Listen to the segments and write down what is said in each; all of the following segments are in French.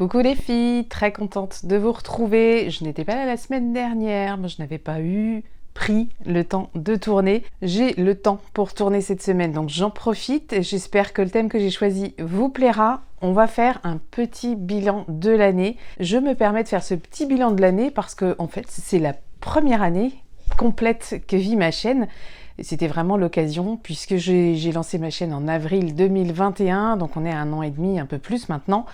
Coucou les filles, très contente de vous retrouver. Je n'étais pas là la semaine dernière, mais je n'avais pas pris le temps de tourner. J'ai le temps pour tourner cette semaine, donc j'en profite. J'espère que le thème que j'ai choisi vous plaira. On va faire un petit bilan de l'année. Je me permets de faire ce petit bilan de l'année parce que en fait, c'est la première année complète que vit ma chaîne. C'était vraiment l'occasion puisque j'ai lancé ma chaîne en avril 2021, donc on est à 1 an et demi, un peu plus maintenant.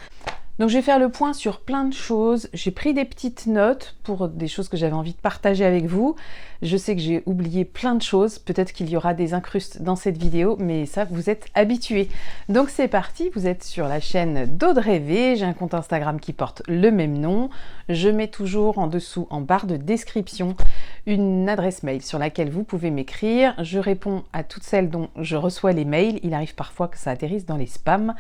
Donc je vais faire le point sur plein de choses. J'ai pris des petites notes pour des choses que j'avais envie de partager avec vous. Je sais que j'ai oublié plein de choses. Peut-être qu'il y aura des incrustes dans cette vidéo, mais ça, vous êtes habitués. Donc c'est parti, vous êtes sur la chaîne d'Audrey V. J'ai un compte Instagram qui porte le même nom. Je mets toujours en dessous, en barre de description, une adresse mail sur laquelle vous pouvez m'écrire. Je réponds à toutes celles dont je reçois les mails. Il arrive parfois que ça atterrisse dans les spams.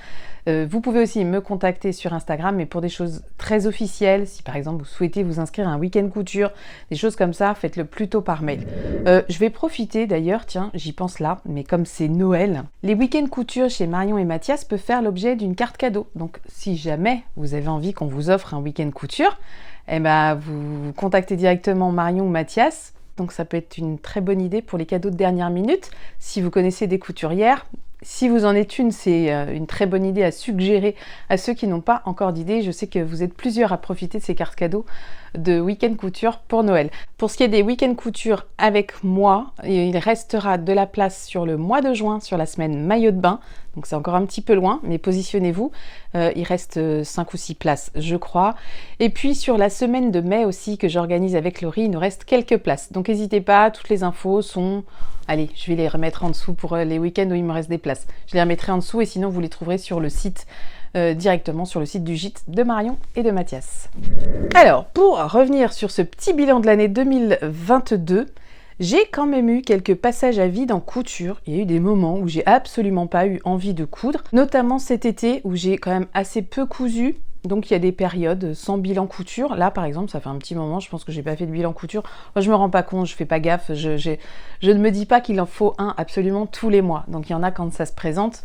Vous pouvez aussi me contacter sur Instagram, mais pour des choses très officielles, si par exemple vous souhaitez vous inscrire à un week-end couture, des choses comme ça, faites-le plutôt par mail. Je vais profiter d'ailleurs, tiens, j'y pense là, mais comme c'est Noël, les week-ends couture chez Marion et Mathias peuvent faire l'objet d'une carte cadeau. Donc si jamais vous avez envie qu'on vous offre un week-end couture, eh ben, vous contactez directement Marion ou Mathias. Donc ça peut être une très bonne idée pour les cadeaux de dernière minute. Si vous connaissez des couturières, si vous en êtes une, c'est une très bonne idée à suggérer à ceux qui n'ont pas encore d'idée. Je sais que vous êtes plusieurs à profiter de ces cartes cadeaux de week-end couture pour Noël. Pour ce qui est des week-end couture avec moi, il restera de la place sur le mois de juin, sur la semaine maillot de bain. Donc c'est encore un petit peu loin, mais positionnez-vous. Il reste 5 ou 6 places, je crois. Et puis sur la semaine de mai aussi que j'organise avec Laurie, il nous reste quelques places. Donc n'hésitez pas, toutes les infos sont... Allez, je vais les remettre en dessous pour les week-ends où il me reste des places. Je les remettrai en dessous et sinon vous les trouverez sur le site, directement sur le site du gîte de Marion et de Mathias. Alors, pour revenir sur ce petit bilan de l'année 2022, j'ai quand même eu quelques passages à vide en couture. Il y a eu des moments où j'ai absolument pas eu envie de coudre, notamment cet été où j'ai quand même assez peu cousu. Donc il y a des périodes sans bilan couture. Là par exemple, ça fait un petit moment, je pense que j'ai pas fait de bilan couture. Moi, je me rends pas compte, je fais pas gaffe. Je ne me dis pas qu'il en faut un absolument tous les mois. Donc il y en a quand ça se présente.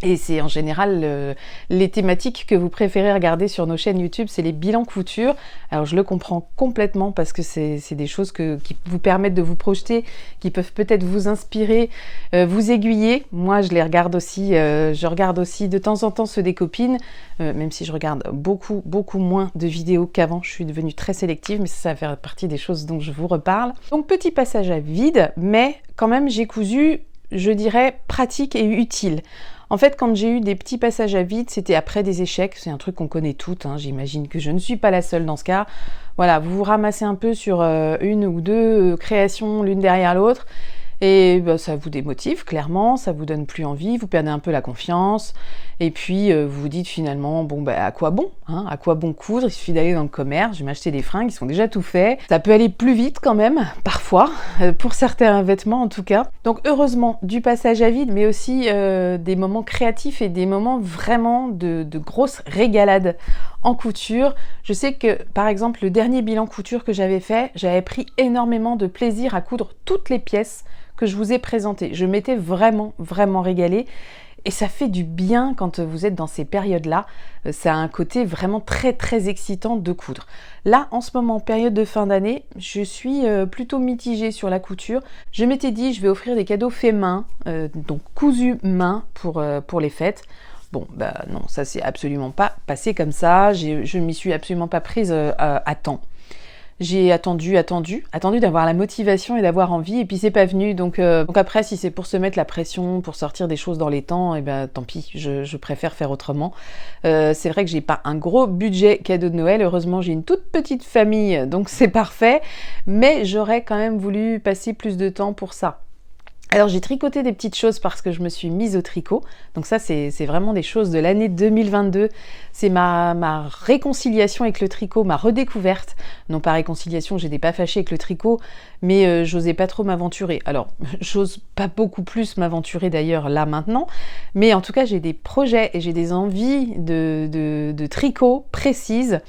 Et c'est en général les thématiques que vous préférez regarder sur nos chaînes YouTube, c'est les bilans couture. Alors je le comprends complètement parce que c'est des choses qui vous permettent de vous projeter, qui peuvent peut-être vous inspirer, vous aiguiller. Moi je les regarde aussi, je regarde aussi de temps en temps ceux des copines, même si je regarde beaucoup moins de vidéos qu'avant. Je suis devenue très sélective, mais ça fait partie des choses dont je vous reparle. Donc petit passage à vide, mais quand même j'ai cousu, je dirais, pratique et utile. En fait, quand j'ai eu des petits passages à vide, c'était après des échecs. C'est un truc qu'on connaît toutes, hein. J'imagine que je ne suis pas la seule dans ce cas. Voilà, vous vous ramassez un peu sur une ou deux créations l'une derrière l'autre. Et bah, ça vous démotive, clairement, ça vous donne plus envie, vous perdez un peu la confiance. Et puis, vous vous dites finalement, bon, bah, à quoi bon, hein, à quoi bon coudre? Il suffit d'aller dans le commerce, je vais m'acheter des fringues, ils sont déjà tout faits. Ça peut aller plus vite quand même, parfois, pour certains vêtements en tout cas. Donc, heureusement, du passage à vide, mais aussi des moments créatifs et des moments vraiment de grosse régalade en couture. Je sais que, par exemple, le dernier bilan couture que j'avais fait, j'avais pris énormément de plaisir à coudre toutes les pièces que je vous ai présentées. Je m'étais vraiment régalée. Et ça fait du bien quand vous êtes dans ces périodes-là. Ça a un côté vraiment très excitant de coudre. Là, en ce moment, période de fin d'année, je suis plutôt mitigée sur la couture. Je m'étais dit, je vais offrir des cadeaux faits main, donc cousus main pour les fêtes. Bon, bah non, ça s'est absolument pas passé comme ça. Je ne m'y suis absolument pas prise à temps. J'ai attendu d'avoir la motivation et d'avoir envie, et puis c'est pas venu. Donc après, si c'est pour se mettre la pression, pour sortir des choses dans les temps, et ben tant pis, je préfère faire autrement. C'est vrai que j'ai pas un gros budget cadeau de Noël. Heureusement, j'ai une toute petite famille, donc c'est parfait. Mais j'aurais quand même voulu passer plus de temps pour ça. Alors j'ai tricoté des petites choses parce que je me suis mise au tricot. Donc ça c'est vraiment des choses de l'année 2022. C'est ma réconciliation avec le tricot, ma redécouverte. Non pas réconciliation, j'étais pas fâchée avec le tricot, mais j'osais pas trop m'aventurer. Alors j'ose pas beaucoup plus m'aventurer d'ailleurs là maintenant. Mais en tout cas j'ai des projets et j'ai des envies de tricot précises.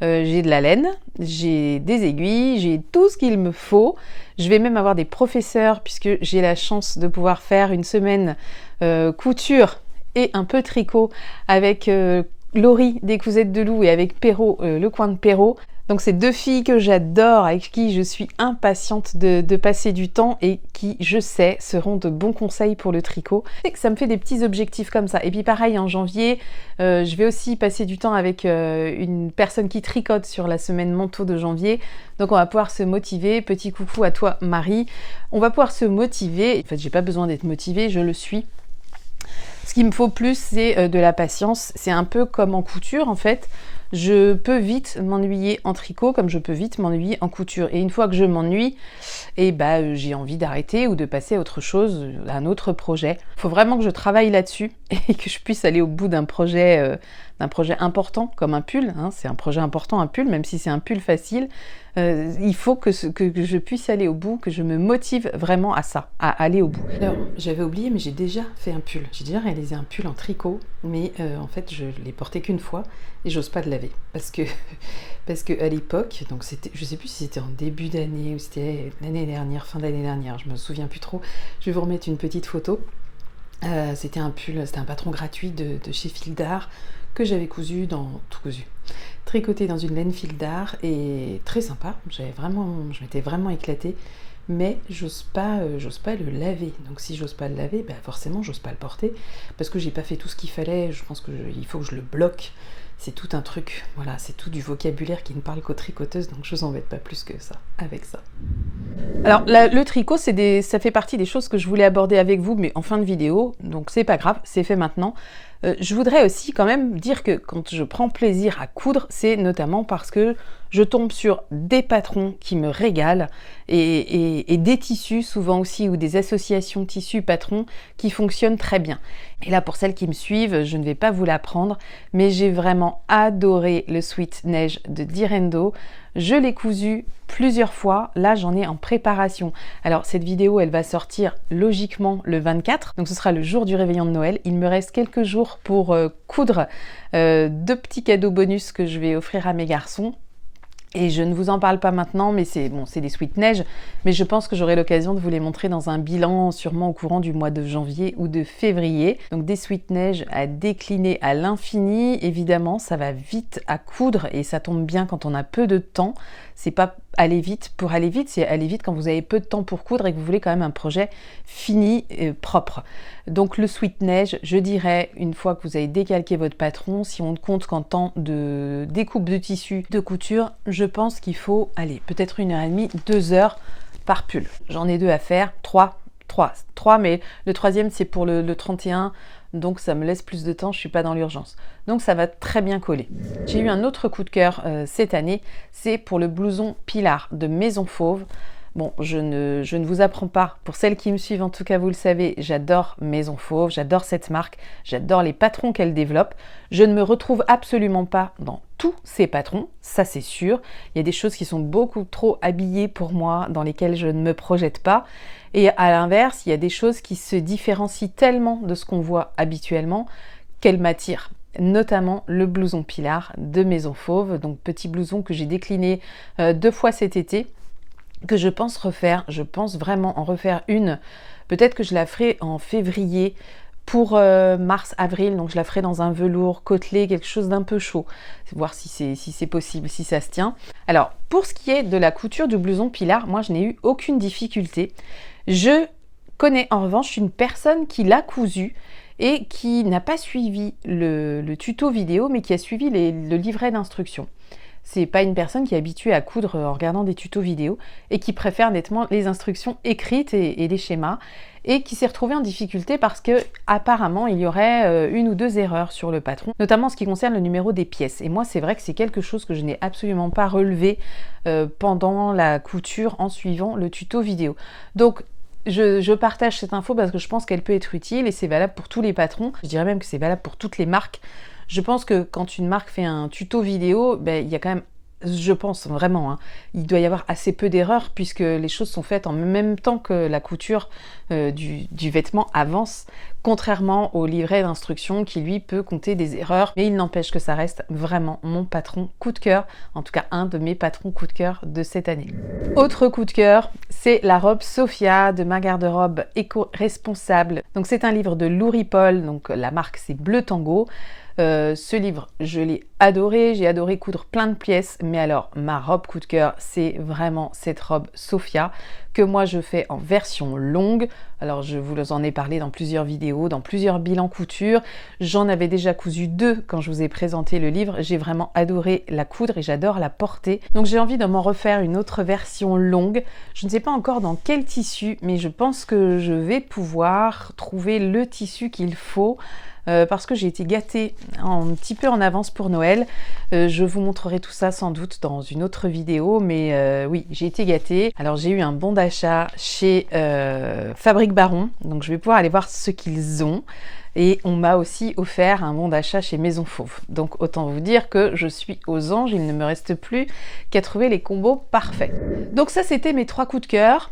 J'ai de la laine, j'ai des aiguilles, j'ai tout ce qu'il me faut. Je vais même avoir des professeurs puisque j'ai la chance de pouvoir faire une semaine couture et un peu tricot avec Laurie des Cousettes de Loup et avec Perrault, le coin de Perrault. Donc c'est deux filles que j'adore, avec qui je suis impatiente de passer du temps et qui, je sais, seront de bons conseils pour le tricot. Et que ça me fait des petits objectifs comme ça. Et puis pareil, en janvier, je vais aussi passer du temps avec une personne qui tricote sur la semaine manteau de janvier. Donc on va pouvoir se motiver. Petit coucou à toi, Marie. On va pouvoir se motiver. En fait, j'ai pas besoin d'être motivée, je le suis. Ce qu'il me faut plus, c'est de la patience. C'est un peu comme en couture, en fait. Je peux vite m'ennuyer en tricot comme je peux vite m'ennuyer en couture. Et une fois que je m'ennuie, j'ai envie d'arrêter ou de passer à autre chose, à un autre projet. Il faut vraiment que je travaille là-dessus et que je puisse aller au bout d'un projet important comme un pull. Hein. C'est un projet important, un pull, même si c'est un pull facile. Il faut que je puisse aller au bout, que je me motive vraiment à ça, à aller au bout. Alors, j'avais oublié, mais j'ai déjà fait un pull. J'ai déjà réalisé un pull en tricot, mais en fait, je l'ai porté qu'une fois et j'ose pas le laver. Parce que à l'époque, donc c'était, je sais plus si c'était en début d'année ou c'était l'année dernière, fin d'année dernière, je me souviens plus trop. Je vais vous remettre une petite photo. C'était un pull, c'était un patron gratuit de chez Fil d'Art que j'avais tricoté dans une laine Fil d'Art et très sympa. Je m'étais vraiment éclatée, mais j'ose pas le laver. Donc si j'ose pas le laver, forcément j'ose pas le porter parce que j'ai pas fait tout ce qu'il fallait. Je pense qu'il faut que je le bloque. C'est tout un truc, voilà, c'est tout du vocabulaire qui ne parle qu'aux tricoteuses, donc je vous embête pas plus que ça avec ça. Alors le tricot, ça fait partie des choses que je voulais aborder avec vous, mais en fin de vidéo, donc c'est pas grave, c'est fait maintenant. Je voudrais aussi quand même dire que quand je prends plaisir à coudre, c'est notamment parce que je tombe sur des patrons qui me régalent et des tissus souvent aussi ou des associations tissus patrons qui fonctionnent très bien. Et là pour celles qui me suivent, je ne vais pas vous l'apprendre, mais j'ai vraiment adoré le Sweet Neige de Direndo. Je l'ai cousu plusieurs fois, là j'en ai en préparation. Alors cette vidéo elle va sortir logiquement le 24, donc ce sera le jour du réveillon de Noël. Il me reste quelques jours pour coudre deux petits cadeaux bonus que je vais offrir à mes garçons. Et je ne vous en parle pas maintenant, mais c'est des Sweet Neige, mais je pense que j'aurai l'occasion de vous les montrer dans un bilan sûrement au courant du mois de janvier ou de février. Donc des Sweet Neige à décliner à l'infini, évidemment ça va vite à coudre et ça tombe bien quand on a peu de temps. C'est pas aller vite pour aller vite, c'est aller vite quand vous avez peu de temps pour coudre et que vous voulez quand même un projet fini et propre. Donc le Sweet Neige, je dirais, une fois que vous avez décalqué votre patron, si on ne compte qu'en temps de découpe de tissu, de couture, je pense qu'il faut, aller peut-être 1h30, 2 heures par pull. J'en ai 2 à faire, 3, mais le troisième c'est pour le 31, donc ça me laisse plus de temps, je suis pas dans l'urgence. Donc ça va très bien coller. J'ai eu un autre coup de cœur cette année, c'est pour le blouson Pilar de Maison Fauve. Bon, je ne vous apprends pas, pour celles qui me suivent en tout cas vous le savez, j'adore Maison Fauve, j'adore cette marque, j'adore les patrons qu'elle développe. Je ne me retrouve absolument pas dans tous ces patrons, ça c'est sûr. Il y a des choses qui sont beaucoup trop habillées pour moi, dans lesquelles je ne me projette pas. Et à l'inverse, il y a des choses qui se différencient tellement de ce qu'on voit habituellement qu'elles m'attirent. Notamment le blouson Pilar de Maison Fauve, donc petit blouson que j'ai décliné 2 fois cet été, que je pense refaire. Je pense vraiment en refaire une. Peut-être que je la ferai en février pour mars-avril, donc je la ferai dans un velours côtelé, quelque chose d'un peu chaud, voir si c'est possible, si ça se tient. Alors, pour ce qui est de la couture du blouson Pilar, moi je n'ai eu aucune difficulté. Je connais en revanche une personne qui l'a cousu et qui n'a pas suivi le tuto vidéo, mais qui a suivi le livret d'instructions. C'est pas une personne qui est habituée à coudre en regardant des tutos vidéo et qui préfère nettement les instructions écrites et les schémas, et qui s'est retrouvée en difficulté parce que apparemment il y aurait 1 ou 2 erreurs sur le patron, notamment en ce qui concerne le numéro des pièces. Et moi c'est vrai que c'est quelque chose que je n'ai absolument pas relevé pendant la couture en suivant le tuto vidéo. Donc je partage cette info parce que je pense qu'elle peut être utile et c'est valable pour tous les patrons. Je dirais même que c'est valable pour toutes les marques. Je pense que quand une marque fait un tuto vidéo, il y a quand même, je pense vraiment, hein, il doit y avoir assez peu d'erreurs puisque les choses sont faites en même temps que la couture du vêtement avance, contrairement au livret d'instructions qui lui peut compter des erreurs, mais il n'empêche que ça reste vraiment mon patron coup de cœur, en tout cas un de mes patrons coup de cœur de cette année. Autre coup de cœur, c'est la robe Sophia de ma garde-robe éco-responsable. Donc c'est un livre de Lou Ripoll, donc la marque c'est Bleu Tango. Ce livre, je l'ai adoré, j'ai adoré coudre plein de pièces, mais alors ma robe coup de cœur, c'est vraiment cette robe Sophia que moi je fais en version longue. Alors je vous en ai parlé dans plusieurs vidéos, dans plusieurs bilans couture. J'en avais déjà cousu 2 quand je vous ai présenté le livre. J'ai vraiment adoré la coudre et j'adore la porter. Donc j'ai envie de m'en refaire une autre version longue. Je ne sais pas encore dans quel tissu, mais je pense que je vais pouvoir trouver le tissu qu'il faut. Parce que j'ai été gâtée un petit peu en avance pour Noël. Je vous montrerai tout ça sans doute dans une autre vidéo, mais oui, j'ai été gâtée. Alors j'ai eu un bon d'achat chez Fabrique Baron, donc je vais pouvoir aller voir ce qu'ils ont. Et on m'a aussi offert un bon d'achat chez Maison Fauve. Donc autant vous dire que je suis aux anges, il ne me reste plus qu'à trouver les combos parfaits. Donc ça, c'était mes 3 coups de cœur.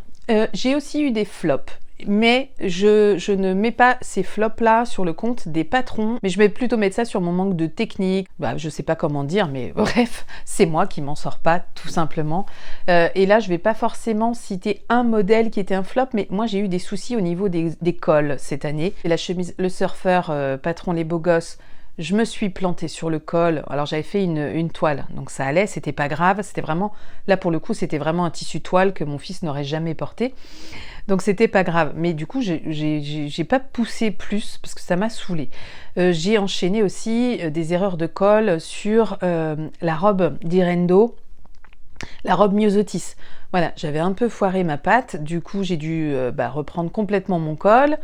J'ai aussi eu des flops. Mais je ne mets pas ces flops-là sur le compte des patrons, mais je vais plutôt mettre ça sur mon manque de technique. Je sais pas comment dire, mais bref, c'est moi qui m'en sors pas, tout simplement. Et là, je vais pas forcément citer un modèle qui était un flop, mais moi, j'ai eu des soucis au niveau des cols cette année. Et la chemise Le Surfeur patron Les Beaux Gosses, je me suis plantée sur le col. Alors j'avais fait une toile, donc ça allait, c'était pas grave. C'était vraiment, là pour le coup, c'était vraiment un tissu toile que mon fils n'aurait jamais porté. Donc c'était pas grave. Mais du coup, j'ai pas poussé plus parce que ça m'a saoulée. J'ai enchaîné aussi des erreurs de col sur la robe d'Irendo, la robe Myosotis. Voilà, j'avais un peu foiré ma patte. Du coup, j'ai dû reprendre complètement mon col.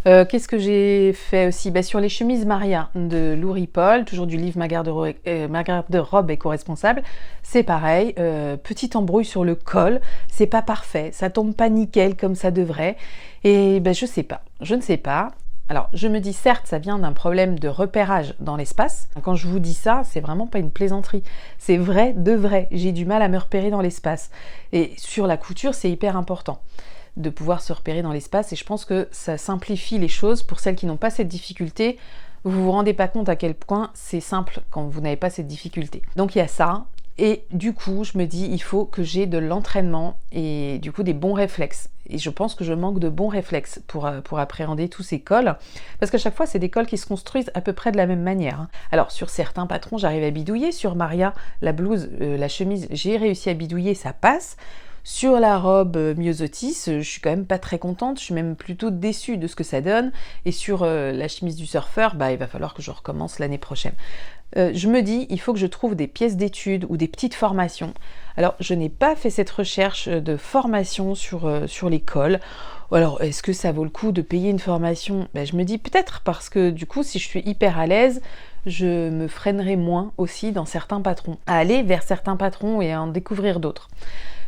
Qu'est-ce que j'ai fait aussi sur les chemises Maria de Lou Ripoll, toujours du livre Ma garde-robe éco-responsable, c'est pareil, petite embrouille sur le col, c'est pas parfait, ça tombe pas nickel comme ça devrait, et je ne sais pas. Alors, je me dis, certes, ça vient d'un problème de repérage dans l'espace. Quand je vous dis ça, c'est vraiment pas une plaisanterie. C'est vrai de vrai. J'ai du mal à me repérer dans l'espace. Et sur la couture, c'est hyper important de pouvoir se repérer dans l'espace. Et je pense que ça simplifie les choses pour celles qui n'ont pas cette difficulté. Vous vous rendez pas compte à quel point c'est simple quand vous n'avez pas cette difficulté. Donc, il y a ça. Et du coup, je me dis, il faut que j'ai de l'entraînement et du coup des bons réflexes. Et je pense que je manque de bons réflexes pour appréhender tous ces cols. Parce qu'à chaque fois, c'est des cols qui se construisent à peu près de la même manière. Alors, sur certains patrons, j'arrive à bidouiller. Sur Maria, la blouse, la chemise, j'ai réussi à bidouiller, ça passe. Sur la robe Myosotis, je suis quand même pas très contente, je suis même plutôt déçue de ce que ça donne. Et sur la chemise du surfeur, il va falloir que je recommence l'année prochaine. Je me dis, il faut que je trouve des pièces d'études ou des petites formations. Alors, je n'ai pas fait cette recherche de formation sur les cols. Alors, est-ce que ça vaut le coup de payer une formation ? Je me dis peut-être, parce que du coup, si je suis hyper à l'aise, je me freinerai moins aussi dans certains patrons, à aller vers certains patrons et à en découvrir d'autres.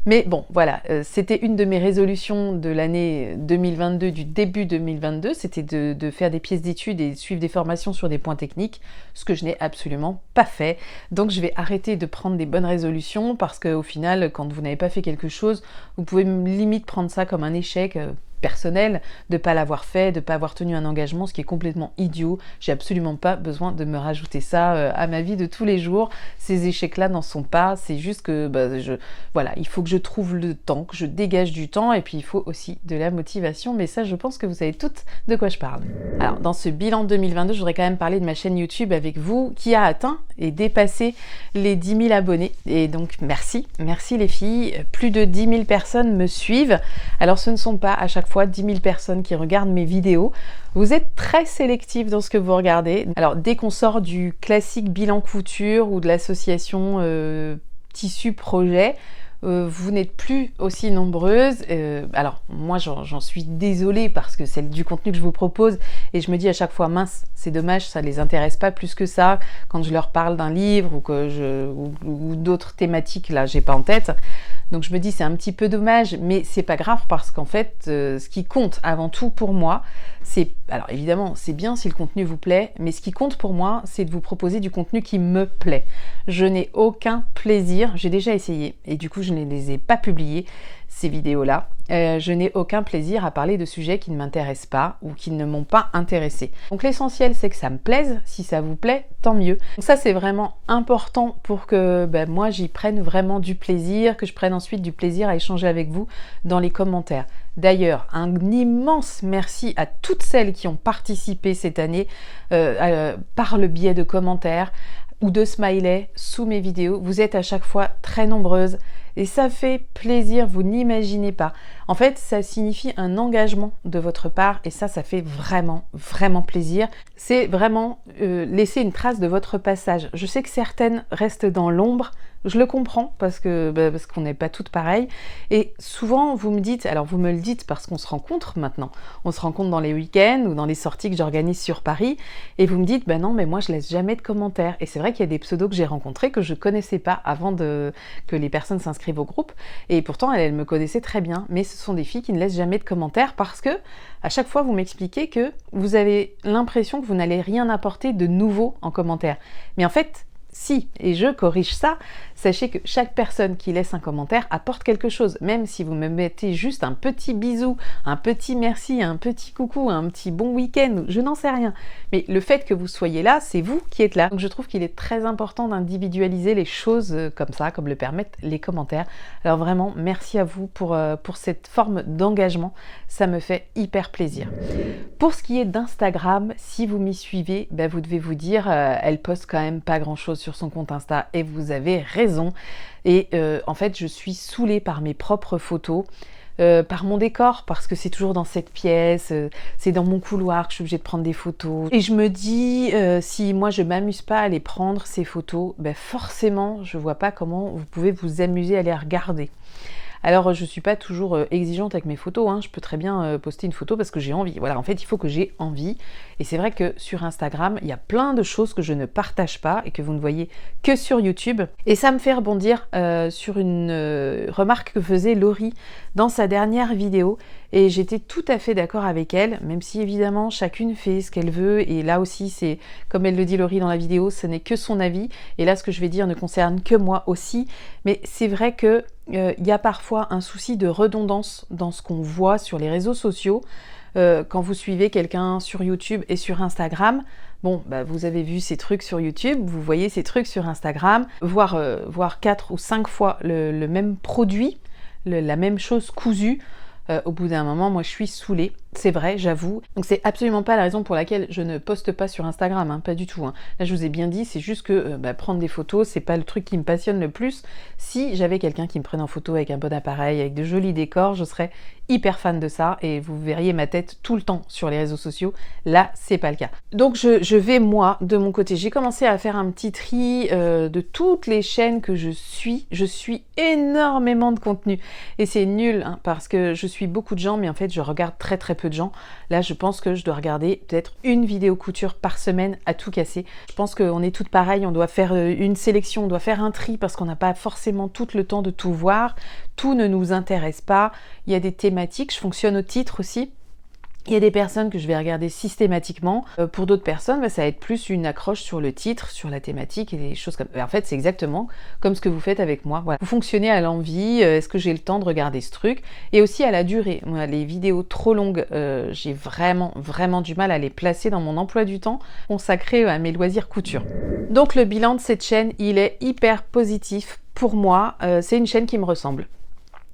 Mais bon, voilà, c'était une de mes résolutions de l'année 2022, du début 2022, c'était de faire des pièces d'études et suivre des formations sur des points techniques, ce que je n'ai absolument pas fait. Donc je vais arrêter de prendre des bonnes résolutions parce qu'au final, quand vous n'avez pas fait quelque chose, vous pouvez limite prendre ça comme un échec personnel, de ne pas l'avoir fait, de ne pas avoir tenu un engagement, ce qui est complètement idiot. J'ai absolument pas besoin de me rajouter ça à ma vie de tous les jours. Ces échecs-là n'en sont pas, c'est juste que voilà, il faut que je trouve le temps, que je dégage du temps, et puis il faut aussi de la motivation, mais ça, je pense que vous savez toutes de quoi je parle. Alors, dans ce bilan 2022, je voudrais quand même parler de ma chaîne YouTube avec vous, qui a atteint et dépassé les 10 000 abonnés, et donc merci les filles, plus de 10 000 personnes me suivent. Alors, ce ne sont pas à chaque fois 10 000 personnes qui regardent mes vidéos. Vous êtes très sélectif dans ce que vous regardez. Alors, dès qu'on sort du classique bilan couture ou de l'association tissu projet, vous n'êtes plus aussi nombreuses. Alors, moi, j'en suis désolée parce que c'est du contenu que je vous propose et je me dis à chaque fois, mince, c'est dommage, ça les intéresse pas plus que ça quand je leur parle d'un livre ou d'autres thématiques, là, j'ai pas en tête. Donc je me dis c'est un petit peu dommage, mais c'est pas grave parce qu'en fait, ce qui compte avant tout pour moi, alors évidemment, c'est bien si le contenu vous plaît, mais ce qui compte pour moi, c'est de vous proposer du contenu qui me plaît. Je n'ai aucun plaisir, j'ai déjà essayé, et du coup je ne les ai pas publiées, ces vidéos-là. Je n'ai aucun plaisir à parler de sujets qui ne m'intéressent pas ou qui ne m'ont pas intéressé. Donc l'essentiel, c'est que ça me plaise. Si ça vous plaît, tant mieux. Donc ça, c'est vraiment important pour que moi, j'y prenne vraiment du plaisir, que je prenne ensuite du plaisir à échanger avec vous dans les commentaires. D'ailleurs, un immense merci à toutes celles qui ont participé cette année par le biais de commentaires ou de smileys sous mes vidéos. Vous êtes à chaque fois très nombreuses et ça fait plaisir, vous n'imaginez pas. En fait, ça signifie un engagement de votre part et ça fait vraiment, vraiment plaisir. C'est vraiment laisser une trace de votre passage. Je sais que certaines restent dans l'ombre, je le comprends parce qu'on n'est pas toutes pareilles. Et souvent, vous me dites, alors vous me le dites parce qu'on se rencontre maintenant. On se rencontre dans les week-ends ou dans les sorties que j'organise sur Paris et vous me dites, non, mais moi je laisse jamais de commentaires. Et c'est vrai qu'il y a des pseudos que j'ai rencontrés que je connaissais pas avant que les personnes s'inscrivent au groupe. Et pourtant, elles me connaissaient très bien. Mais ce sont des filles qui ne laissent jamais de commentaires parce que à chaque fois, vous m'expliquez que vous avez l'impression que vous n'allez rien apporter de nouveau en commentaire. Mais en fait, si, et je corrige ça, sachez que chaque personne qui laisse un commentaire apporte quelque chose. Même si vous me mettez juste un petit bisou, un petit merci, un petit coucou, un petit bon week-end, je n'en sais rien. Mais le fait que vous soyez là, c'est vous qui êtes là. Donc je trouve qu'il est très important d'individualiser les choses comme ça, comme le permettent les commentaires. Alors vraiment, merci à vous pour cette forme d'engagement. Ça me fait hyper plaisir. Pour ce qui est d'Instagram, si vous m'y suivez, vous devez vous dire, elle poste quand même pas grand-chose sur son compte Insta et vous avez raison. Et en fait, je suis saoulée par mes propres photos, par mon décor, parce que c'est toujours dans cette pièce, c'est dans mon couloir que je suis obligée de prendre des photos. Et je me dis, si moi je m'amuse pas à les prendre, ces photos, forcément, je vois pas comment vous pouvez vous amuser à les regarder. Alors, je suis pas toujours exigeante avec mes photos, hein. Je peux très bien poster une photo parce que j'ai envie. Voilà, en fait, il faut que j'ai envie. Et c'est vrai que sur Instagram, il y a plein de choses que je ne partage pas et que vous ne voyez que sur YouTube. Et ça me fait rebondir sur une remarque que faisait Laurie dans sa dernière vidéo. Et j'étais tout à fait d'accord avec elle, même si évidemment chacune fait ce qu'elle veut. Et là aussi, c'est comme elle le dit Laurie dans la vidéo, ce n'est que son avis. Et là, ce que je vais dire ne concerne que moi aussi. Mais c'est vrai que il y a parfois un souci de redondance dans ce qu'on voit sur les réseaux sociaux. Quand vous suivez quelqu'un sur YouTube et sur Instagram, vous avez vu ces trucs sur YouTube, vous voyez ces trucs sur Instagram, voir 4 ou 5 fois le même produit, la même chose cousue. Au bout d'un moment, moi je suis saoulée, c'est vrai, j'avoue. Donc c'est absolument pas la raison pour laquelle je ne poste pas sur Instagram, hein, pas du tout. Hein. Là je vous ai bien dit, c'est juste que prendre des photos, c'est pas le truc qui me passionne le plus. Si j'avais quelqu'un qui me prenait en photo avec un bon appareil, avec de jolis décors, je serais hyper fan de ça et vous verriez ma tête tout le temps sur les réseaux sociaux. Là, c'est pas le cas. Donc je vais moi, de mon côté, j'ai commencé à faire un petit tri de toutes les chaînes que je suis. Je suis énormément de contenu et c'est nul hein, parce que je suis beaucoup de gens, mais en fait je regarde très très peu de gens. Là, je pense que je dois regarder peut-être une vidéo couture par semaine à tout casser. Je pense qu'on est toutes pareilles, on doit faire une sélection, on doit faire un tri parce qu'on n'a pas forcément tout le temps de tout voir. Tout ne nous intéresse pas. Il y a des thématiques, je fonctionne au titre aussi. Il y a des personnes que je vais regarder systématiquement. Pour d'autres personnes, ça va être plus une accroche sur le titre, sur la thématique et des choses comme... En fait, c'est exactement comme ce que vous faites avec moi. Voilà. Vous fonctionnez à l'envie. Est-ce que j'ai le temps de regarder ce truc? Et aussi à la durée. Moi, les vidéos trop longues, j'ai vraiment, vraiment du mal à les placer dans mon emploi du temps consacré à mes loisirs couture. Donc, le bilan de cette chaîne, il est hyper positif pour moi. C'est une chaîne qui me ressemble.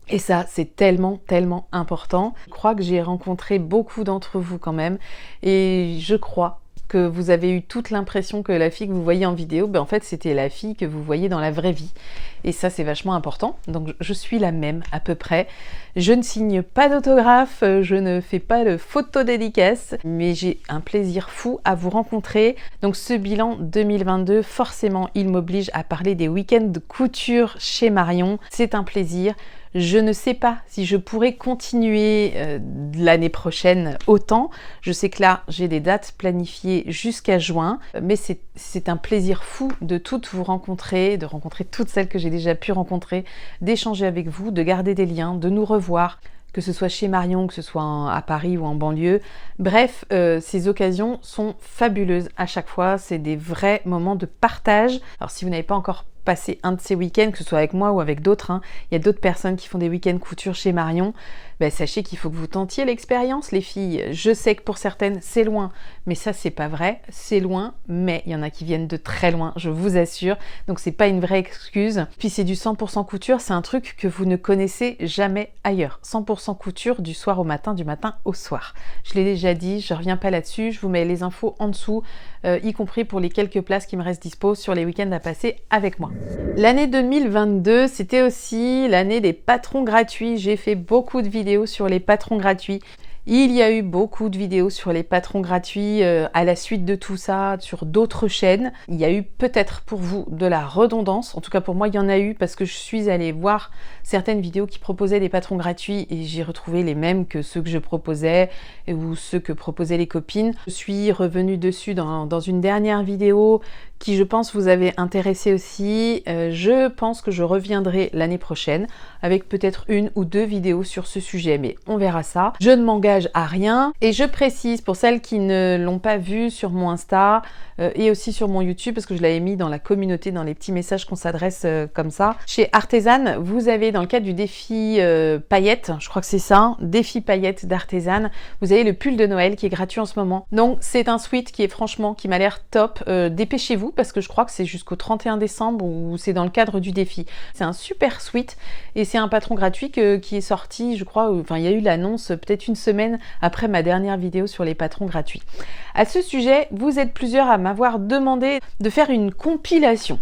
Et ça, c'est tellement, tellement important. Je crois que j'ai rencontré beaucoup d'entre vous quand même. Et je crois que vous avez eu toute l'impression que la fille que vous voyez en vidéo, en fait, c'était la fille que vous voyez dans la vraie vie. Et ça, c'est vachement important. Donc, je suis la même, à peu près. Je ne signe pas d'autographe, je ne fais pas de photo dédicace, mais j'ai un plaisir fou à vous rencontrer. Donc, ce bilan 2022, forcément, il m'oblige à parler des week-ends de couture chez Marion. C'est un plaisir. Je ne sais pas si je pourrai continuer l'année prochaine autant. Je sais que là, j'ai des dates planifiées jusqu'à juin, mais c'est un plaisir fou de toutes vous rencontrer, de rencontrer toutes celles que j'ai déjà pu rencontrer, d'échanger avec vous, de garder des liens, de nous revoir, que ce soit chez Marion, que ce soit à Paris ou en banlieue. Bref, ces occasions sont fabuleuses à chaque fois. C'est des vrais moments de partage. Alors si vous n'avez pas encore passer un de ces week-ends, que ce soit avec moi ou avec d'autres, hein. Il y a d'autres personnes qui font des week-ends couture chez Marion. Ben, sachez qu'il faut que vous tentiez l'expérience, les filles. Je sais que pour certaines, c'est loin, mais ça, c'est pas vrai. C'est loin, mais il y en a qui viennent de très loin, je vous assure. Donc, c'est pas une vraie excuse. Puis, c'est du 100% couture. C'est un truc que vous ne connaissez jamais ailleurs. 100% couture du soir au matin, du matin au soir. Je l'ai déjà dit, je reviens pas là-dessus. Je vous mets les infos en dessous, y compris pour les quelques places qui me restent dispo sur les week-ends à passer avec moi. L'année 2022, c'était aussi l'année des patrons gratuits. J'ai fait beaucoup de vidéos sur les patrons gratuits. Il y a eu beaucoup de vidéos sur les patrons gratuits à la suite de tout ça, sur d'autres chaînes. Il y a eu peut-être pour vous de la redondance. En tout cas, pour moi, il y en a eu parce que je suis allée voir certaines vidéos qui proposaient des patrons gratuits et j'ai retrouvé les mêmes que ceux que je proposais ou ceux que proposaient les copines. Je suis revenue dessus dans une dernière vidéo qui, je pense, vous avait intéressé aussi. Je pense que je reviendrai l'année prochaine avec peut-être une ou deux vidéos sur ce sujet, mais on verra ça. Je ne m'engage à rien et je précise pour celles qui ne l'ont pas vu sur mon Insta et aussi sur mon YouTube, parce que je l'avais mis dans la communauté, dans les petits messages qu'on s'adresse comme ça. Chez Artésane, vous avez dans le cadre du défi paillettes, je crois que c'est ça, défi paillettes d'Artésane, vous avez le pull de Noël qui est gratuit en ce moment. Donc c'est un sweat qui est franchement, qui m'a l'air top. Dépêchez-vous parce que je crois que c'est jusqu'au 31 décembre ou c'est dans le cadre du défi. C'est un super sweat et c'est un patron gratuit qui est sorti, je crois, enfin il y a eu l'annonce peut-être une semaine après ma dernière vidéo sur les patrons gratuits. À ce sujet, vous êtes plusieurs à m'avoir demandé de faire une compilation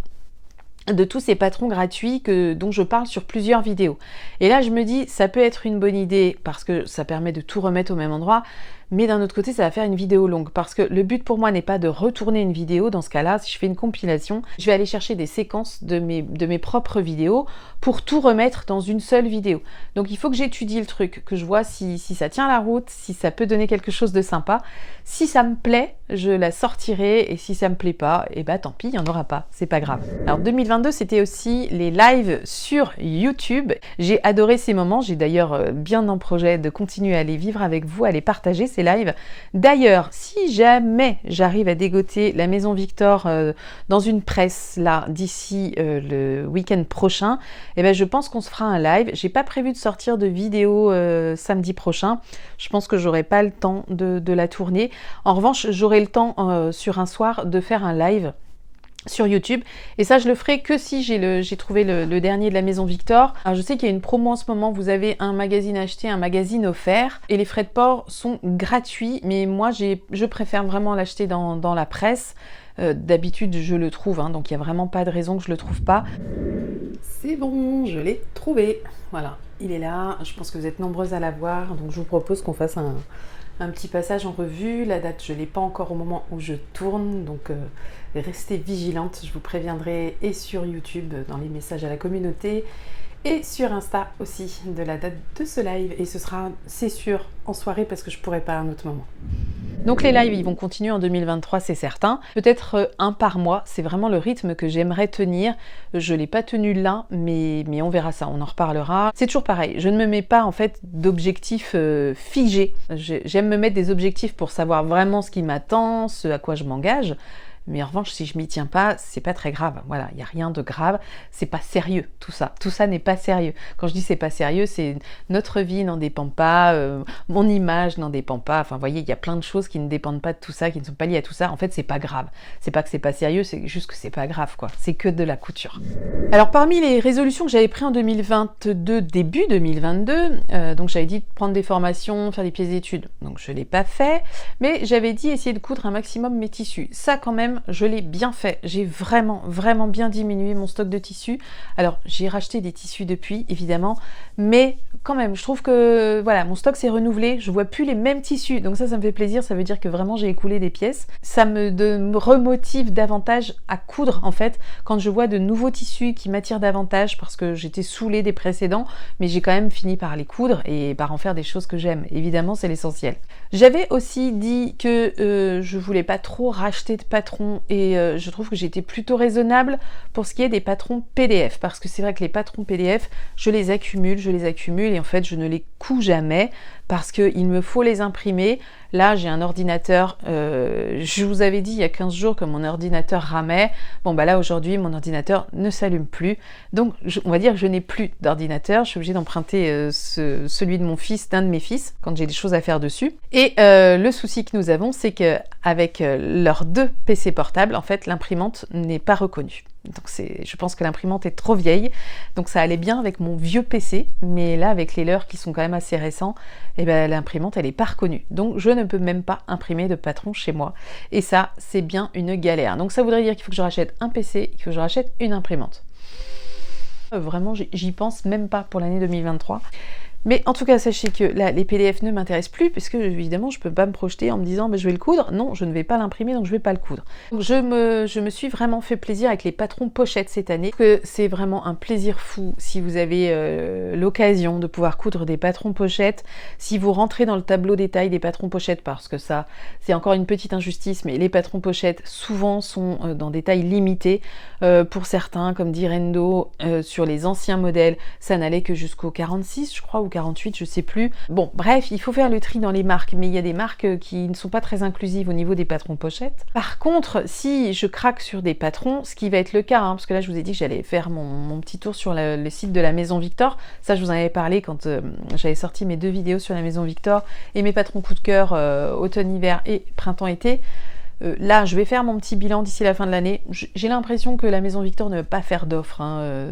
de tous ces patrons gratuits dont je parle sur plusieurs vidéos. Et là, je me dis, ça peut être une bonne idée parce que ça permet de tout remettre au même endroit, mais d'un autre côté, ça va faire une vidéo longue parce que le but pour moi n'est pas de retourner une vidéo. Dans ce cas-là, si je fais une compilation, je vais aller chercher des séquences de mes propres vidéos pour tout remettre dans une seule vidéo. Donc il faut que j'étudie le truc, que je vois si ça tient la route, si ça peut donner quelque chose de sympa. Si ça me plaît, je la sortirai et si ça me plaît pas, et bah tant pis, il n'y en aura pas, c'est pas grave. Alors 2022, c'était aussi les lives sur YouTube. J'ai adoré ces moments, j'ai d'ailleurs bien en projet de continuer à les vivre avec vous, à les partager ces lives. D'ailleurs, si jamais j'arrive à dégoter la Maison Victor dans une presse là d'ici le week-end prochain, et ben je pense qu'on se fera un live. J'ai pas prévu de sortir de vidéo samedi prochain. Je pense que j'aurai pas le temps de la tourner. En revanche, j'aurai le temps sur un soir de faire un live sur YouTube, et ça je le ferai que si j'ai trouvé le dernier de la Maison Victor. Alors je sais qu'il y a une promo en ce moment, vous avez un magazine acheté, un magazine offert, et les frais de port sont gratuits, mais moi je préfère vraiment l'acheter dans la presse. D'habitude je le trouve, hein, donc il n'y a vraiment pas de raison que je le trouve pas. C'est bon, je l'ai trouvé, voilà, il est là. Je pense que vous êtes nombreuses à l'avoir, donc je vous propose qu'on fasse un petit passage en revue. La date, je ne l'ai pas encore au moment où je tourne, donc restez vigilantes. Je vous préviendrai et sur YouTube, dans les messages à la communauté, et sur Insta aussi, de la date de ce live. Et ce sera, c'est sûr, en soirée, parce que je ne pourrai pas à un autre moment. Donc les lives, ils vont continuer en 2023, c'est certain. Peut-être un par mois, c'est vraiment le rythme que j'aimerais tenir. Je ne l'ai pas tenu là, mais on verra ça, on en reparlera. C'est toujours pareil, je ne me mets pas en fait d'objectifs figés. J'aime me mettre des objectifs pour savoir vraiment ce qui m'attend, ce à quoi je m'engage. Mais en revanche, si je m'y tiens pas, c'est pas très grave. Voilà, il n'y a rien de grave. C'est pas sérieux, tout ça. Tout ça n'est pas sérieux. Quand je dis c'est pas sérieux, c'est notre vie n'en dépend pas, mon image n'en dépend pas. Enfin, vous voyez, il y a plein de choses qui ne dépendent pas de tout ça, qui ne sont pas liées à tout ça. En fait, c'est pas grave. C'est pas que c'est pas sérieux, c'est juste que c'est pas grave, quoi. C'est que de la couture. Alors, parmi les résolutions que j'avais prises en 2022, début 2022, donc j'avais dit de prendre des formations, faire des pièces d'études. Donc, je l'ai pas fait, mais j'avais dit essayer de coudre un maximum mes tissus. Ça, quand même, je l'ai bien fait. J'ai vraiment bien diminué mon stock de tissus. Alors, j'ai racheté des tissus depuis, évidemment, mais quand même, je trouve que voilà, mon stock s'est renouvelé. Je vois plus les mêmes tissus, donc ça me fait plaisir. Ça veut dire que vraiment j'ai écoulé des pièces. Ça me remotive davantage à coudre, en fait, quand je vois de nouveaux tissus qui m'attirent davantage, parce que j'étais saoulée des précédents, mais j'ai quand même fini par les coudre et par en faire des choses que j'aime. Évidemment, c'est l'essentiel. J'avais aussi dit que je voulais pas trop racheter de patrons, et je trouve que j'étais plutôt raisonnable pour ce qui est des patrons PDF, parce que c'est vrai que les patrons PDF, je les accumule, et en fait je ne les couds jamais, parce qu'il me faut les imprimer. Là, j'ai un ordinateur, je vous avais dit il y a 15 jours que mon ordinateur ramait. Bon, bah là, aujourd'hui, mon ordinateur ne s'allume plus. Donc, on va dire que je n'ai plus d'ordinateur. Je suis obligée d'emprunter celui de mon fils, d'un de mes fils, quand j'ai des choses à faire dessus. Et le souci que nous avons, c'est qu'avec leurs 2 PC portables, en fait, l'imprimante n'est pas reconnue. Donc je pense que l'imprimante est trop vieille, donc ça allait bien avec mon vieux PC, mais là avec les leurs qui sont quand même assez récents, eh ben, l'imprimante elle est pas reconnue. Donc je ne peux même pas imprimer de patron chez moi. Et ça, c'est bien une galère. Donc ça voudrait dire qu'il faut que je rachète un PC, qu'il faut que je rachète une imprimante. Vraiment, j'y pense même pas pour l'année 2023. Mais en tout cas, sachez que là, les PDF ne m'intéressent plus, puisque évidemment, je ne peux pas me projeter en me disant bah, je vais le coudre. Non, je ne vais pas l'imprimer, donc je ne vais pas le coudre. Donc je me suis vraiment fait plaisir avec les patrons pochettes cette année, que c'est vraiment un plaisir fou si vous avez l'occasion de pouvoir coudre des patrons pochettes, si vous rentrez dans le tableau détail des patrons pochettes, parce que ça, c'est encore une petite injustice, mais les patrons pochettes souvent sont dans des tailles limitées. Pour certains, comme dit Rendo, sur les anciens modèles, ça n'allait que jusqu'au 46, je crois, ou 48, je sais plus. Bon, bref, il faut faire le tri dans les marques, mais il y a des marques qui ne sont pas très inclusives au niveau des patrons pochettes. Par contre, si je craque sur des patrons, ce qui va être le cas, hein, parce que là je vous ai dit que j'allais faire mon petit tour sur le site de la Maison Victor, ça je vous en avais parlé quand j'avais sorti mes 2 vidéos sur la Maison Victor et mes patrons coup de cœur automne-hiver et printemps-été. Là, je vais faire mon petit bilan d'ici la fin de l'année. J'ai l'impression que la Maison Victor ne va pas faire d'offres,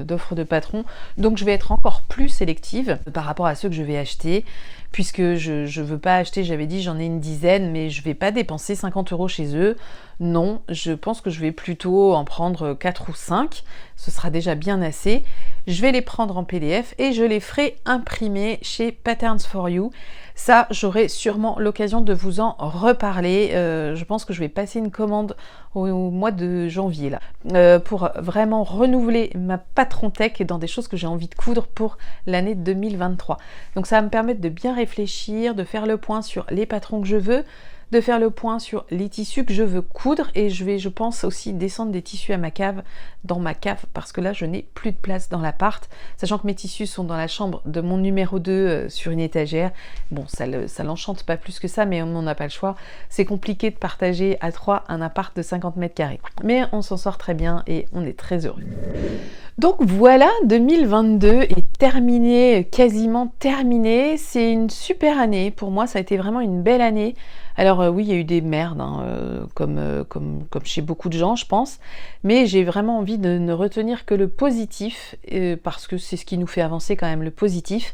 d'offres de patron. Donc, je vais être encore plus sélective par rapport à ceux que je vais acheter. Puisque je ne veux pas acheter, j'avais dit j'en ai une dizaine, mais je ne vais pas dépenser 50 € chez eux. Non, je pense que je vais plutôt en prendre 4 ou 5. Ce sera déjà bien assez. Je vais les prendre en PDF et je les ferai imprimer chez Patterns for You. Ça, j'aurai sûrement l'occasion de vous en reparler. Je pense que je vais passer une commande au mois de janvier là, pour vraiment renouveler ma patron tech dans des choses que j'ai envie de coudre pour l'année 2023. Donc ça va me permettre de bien réfléchir, de faire le point sur les patrons que je veux, de faire le point sur les tissus que je veux coudre, et je vais, je pense, aussi descendre des tissus à ma cave, dans ma cave, parce que là je n'ai plus de place dans l'appart, sachant que mes tissus sont dans la chambre de mon numéro 2 sur une étagère. Bon, ça l'enchante pas plus que ça, mais on n'a pas le choix. C'est compliqué de partager à 3 un appart de 50 mètres carrés, mais on s'en sort très bien et on est très heureux. Donc voilà, 2022 est terminé, quasiment terminé. C'est une super année. Pour moi, ça a été vraiment une belle année. Alors oui, il y a eu des merdes, hein, comme chez beaucoup de gens, je pense. Mais j'ai vraiment envie de ne retenir que le positif, parce que c'est ce qui nous fait avancer quand même, le positif.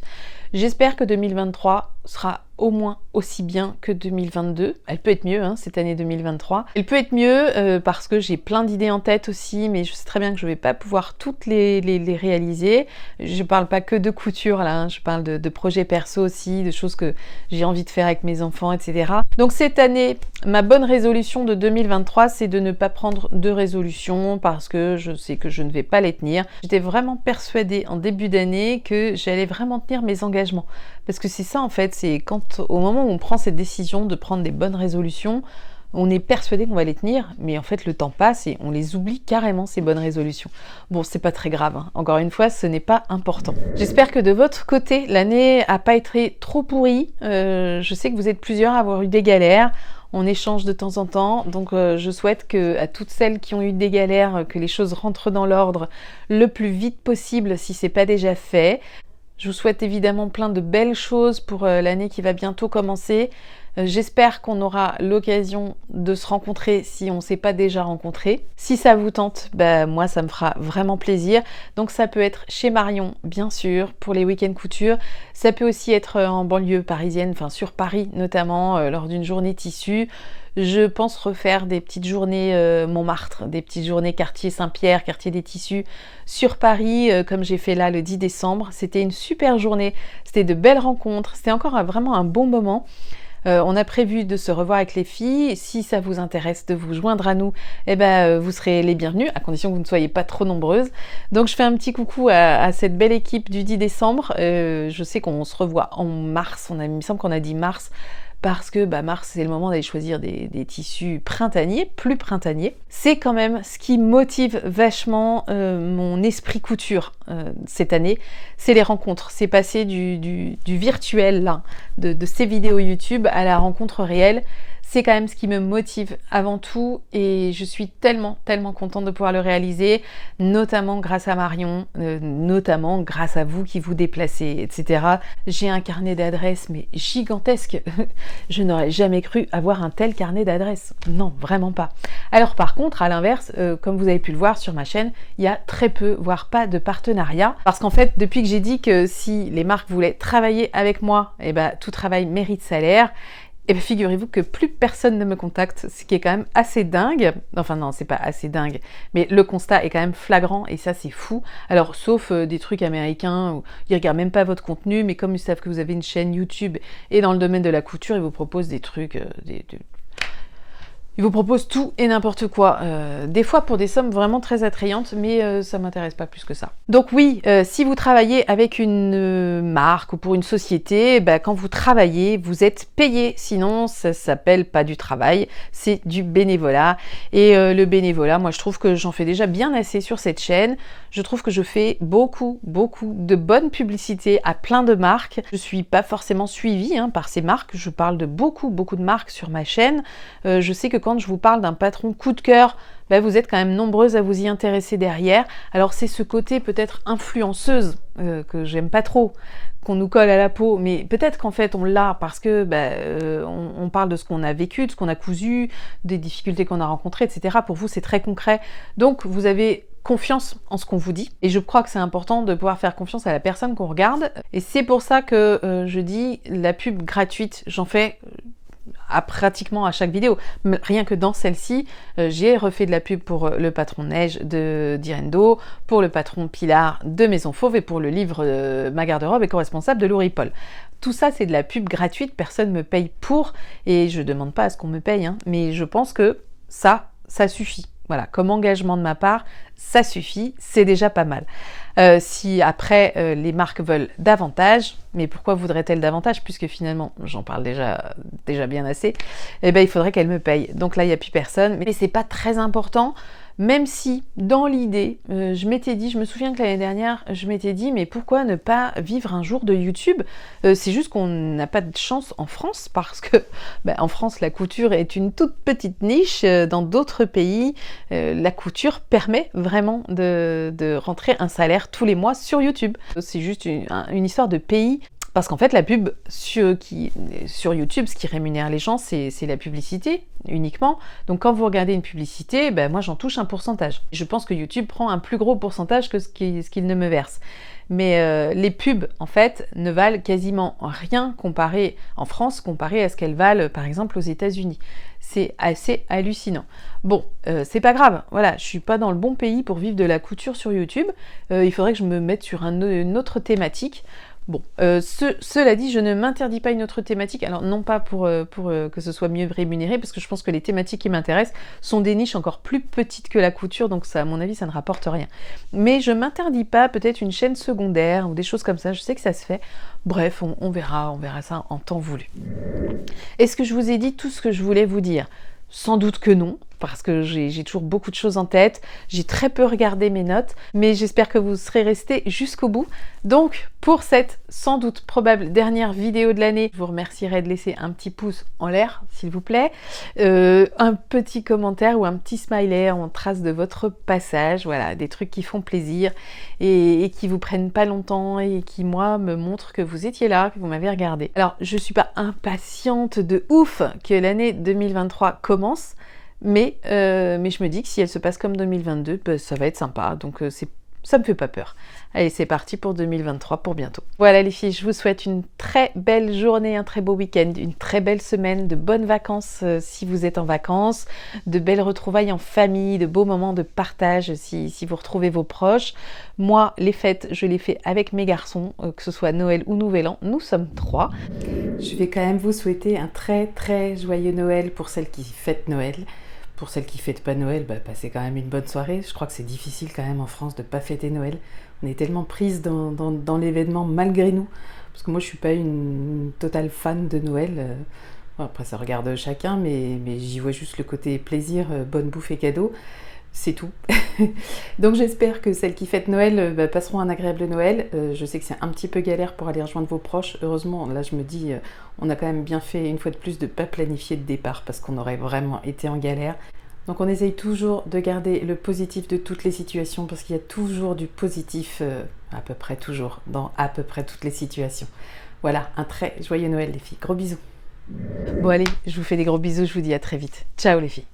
J'espère que 2023 sera au moins aussi bien que 2022. Elle peut être mieux, hein, cette année 2023. Elle peut être mieux parce que j'ai plein d'idées en tête aussi, mais je sais très bien que je ne vais pas pouvoir toutes les réaliser. Je parle pas que de couture là, hein, je parle de projets perso aussi, de choses que j'ai envie de faire avec mes enfants, etc. Donc cette année, ma bonne résolution de 2023, c'est de ne pas prendre de résolution parce que je sais que je ne vais pas les tenir. J'étais vraiment persuadée en début d'année que j'allais vraiment tenir mes engagements. Parce que c'est ça en fait, c'est quand au moment où on prend cette décision de prendre des bonnes résolutions, on est persuadé qu'on va les tenir, mais en fait le temps passe et on les oublie carrément, ces bonnes résolutions. Bon, c'est pas très grave, hein. Encore une fois, ce n'est pas important. J'espère que de votre côté, l'année a pas été trop pourrie. Je sais que vous êtes plusieurs à avoir eu des galères. On échange de temps en temps, donc je souhaite que à toutes celles qui ont eu des galères, que les choses rentrent dans l'ordre le plus vite possible si c'est pas déjà fait. Je vous souhaite évidemment plein de belles choses pour l'année qui va bientôt commencer. J'espère qu'on aura l'occasion de se rencontrer si on ne s'est pas déjà rencontré. Si ça vous tente, bah, moi ça me fera vraiment plaisir. Donc ça peut être chez Marion, bien sûr, pour les week-ends couture. Ça peut aussi être en banlieue parisienne, enfin sur Paris notamment, lors d'une journée tissu. Je pense refaire des petites journées Montmartre, des petites journées quartier Saint-Pierre, quartier des tissus sur Paris, comme j'ai fait là le 10 décembre. C'était une super journée, c'était de belles rencontres, c'était encore vraiment un bon moment. On a prévu de se revoir avec les filles. Si ça vous intéresse de vous joindre à nous, eh ben, vous serez les bienvenus, à condition que vous ne soyez pas trop nombreuses. Donc je fais un petit coucou à cette belle équipe du 10 décembre. Je sais qu'on se revoit en mars, il me semble qu'on a dit mars, parce que mars c'est le moment d'aller choisir des tissus printaniers, plus printaniers. C'est quand même ce qui motive vachement mon esprit couture cette année, c'est les rencontres, c'est passer du virtuel là, de ces vidéos YouTube à la rencontre réelle. C'est quand même ce qui me motive avant tout et je suis tellement contente de pouvoir le réaliser, notamment grâce à Marion, notamment grâce à vous qui vous déplacez, etc. J'ai un carnet d'adresses mais gigantesque. Je n'aurais jamais cru avoir un tel carnet d'adresses. Non, vraiment pas. Alors par contre, à l'inverse, comme vous avez pu le voir sur ma chaîne, il y a très peu, voire pas de partenariat. Parce qu'en fait, depuis que j'ai dit que si les marques voulaient travailler avec moi, tout travail mérite salaire. Et bien figurez-vous que plus personne ne me contacte, ce qui est quand même assez dingue. Enfin non, c'est pas assez dingue, mais le constat est quand même flagrant et ça c'est fou. Alors sauf des trucs américains où ils regardent même pas votre contenu, mais comme ils savent que vous avez une chaîne YouTube et dans le domaine de la couture, ils vous proposent des trucs, ils vous proposent tout et n'importe quoi, des fois pour des sommes vraiment très attrayantes, mais ça m'intéresse pas plus que ça. Donc oui, si vous travaillez avec une marque ou pour une société, quand vous travaillez, vous êtes payé, sinon ça s'appelle pas du travail, c'est du bénévolat. Et le bénévolat, moi je trouve que j'en fais déjà bien assez sur cette chaîne. Je trouve que je fais beaucoup de bonnes publicités à plein de marques. Je suis pas forcément suivie par ces marques, je parle de beaucoup de marques sur ma chaîne. Je sais que quand je vous parle d'un patron coup de cœur, vous êtes quand même nombreuses à vous y intéresser derrière. Alors c'est ce côté peut-être influenceuse que j'aime pas trop, qu'on nous colle à la peau, mais peut-être qu'en fait on l'a parce que on parle de ce qu'on a vécu, de ce qu'on a cousu, des difficultés qu'on a rencontrées, etc. Pour vous c'est très concret, donc vous avez confiance en ce qu'on vous dit et je crois que c'est important de pouvoir faire confiance à la personne qu'on regarde et c'est pour ça que je dis la pub gratuite, j'en fais pratiquement à chaque vidéo. Rien que dans celle-ci, j'ai refait de la pub pour le patron Neige de Direndo, pour le patron Pilar de Maison Fauve et pour le livre Ma garde-robe éco-responsable de Laurie Paul. Tout ça, c'est de la pub gratuite, personne ne me paye pour, et je demande pas à ce qu'on me paye, mais je pense que ça suffit. Voilà, comme engagement de ma part, ça suffit, c'est déjà pas mal. Si après les marques veulent davantage, mais pourquoi voudraient-elles davantage puisque finalement, j'en parle déjà bien assez, il faudrait qu'elles me payent. Donc là, il n'y a plus personne, mais c'est pas très important. Même si, dans l'idée, je m'étais dit, je me souviens que l'année dernière, je m'étais dit, mais pourquoi ne pas vivre un jour de YouTube? C'est juste qu'on n'a pas de chance en France, parce que en France, la couture est une toute petite niche. Dans d'autres pays, la couture permet vraiment de rentrer un salaire tous les mois sur YouTube. C'est juste une histoire de pays. Parce qu'en fait, la pub sur YouTube, ce qui rémunère les gens, c'est la publicité uniquement. Donc quand vous regardez une publicité, moi j'en touche un pourcentage. Je pense que YouTube prend un plus gros pourcentage que ce qu'il ne me verse. Mais les pubs, en fait, ne valent quasiment rien en France comparé à ce qu'elles valent, par exemple, aux États-Unis. C'est assez hallucinant. Bon, c'est pas grave, voilà, je suis pas dans le bon pays pour vivre de la couture sur YouTube. Il faudrait que je me mette sur une autre thématique. Bon, cela dit, je ne m'interdis pas une autre thématique, alors non pas pour que ce soit mieux rémunéré, parce que je pense que les thématiques qui m'intéressent sont des niches encore plus petites que la couture, donc ça, à mon avis, ça ne rapporte rien. Mais je m'interdis pas peut-être une chaîne secondaire ou des choses comme ça, je sais que ça se fait. Bref, on verra ça en temps voulu. Est-ce que je vous ai dit tout ce que je voulais vous dire? Sans doute que non, parce que j'ai toujours beaucoup de choses en tête, j'ai très peu regardé mes notes, mais j'espère que vous serez restés jusqu'au bout. Donc, pour cette sans doute probable dernière vidéo de l'année, je vous remercierai de laisser un petit pouce en l'air, s'il vous plaît, un petit commentaire ou un petit smiley en trace de votre passage, voilà, des trucs qui font plaisir et qui vous prennent pas longtemps et qui, moi, me montrent que vous étiez là, que vous m'avez regardé. Alors, je suis pas impatiente de ouf que l'année 2023 commence, mais je me dis que si elle se passe comme 2022, ça va être sympa, donc ça me fait pas peur. Allez, c'est parti pour 2023, pour bientôt. Voilà les filles, je vous souhaite une très belle journée, un très beau week-end, une très belle semaine, de bonnes vacances si vous êtes en vacances, de belles retrouvailles en famille, de beaux moments de partage si vous retrouvez vos proches. Moi, les fêtes, je les fais avec mes garçons, que ce soit Noël ou Nouvel An, nous sommes 3. Je vais quand même vous souhaiter un très joyeux Noël pour celles qui fêtent Noël. Pour celles qui ne fêtent pas Noël, passez quand même une bonne soirée. Je crois que c'est difficile quand même en France de ne pas fêter Noël. On est tellement prises dans l'événement malgré nous. Parce que moi, je ne suis pas une totale fan de Noël. Bon, après, ça regarde chacun, mais j'y vois juste le côté plaisir, bonne bouffe et cadeau. C'est tout. Donc j'espère que celles qui fêtent Noël passeront un agréable Noël. Je sais que c'est un petit peu galère pour aller rejoindre vos proches. Heureusement, là je me dis, on a quand même bien fait une fois de plus de ne pas planifier de départ parce qu'on aurait vraiment été en galère. Donc on essaye toujours de garder le positif de toutes les situations parce qu'il y a toujours du positif, à peu près toujours, dans à peu près toutes les situations. Voilà, un très joyeux Noël les filles. Gros bisous. Bon allez, je vous fais des gros bisous, je vous dis à très vite. Ciao les filles.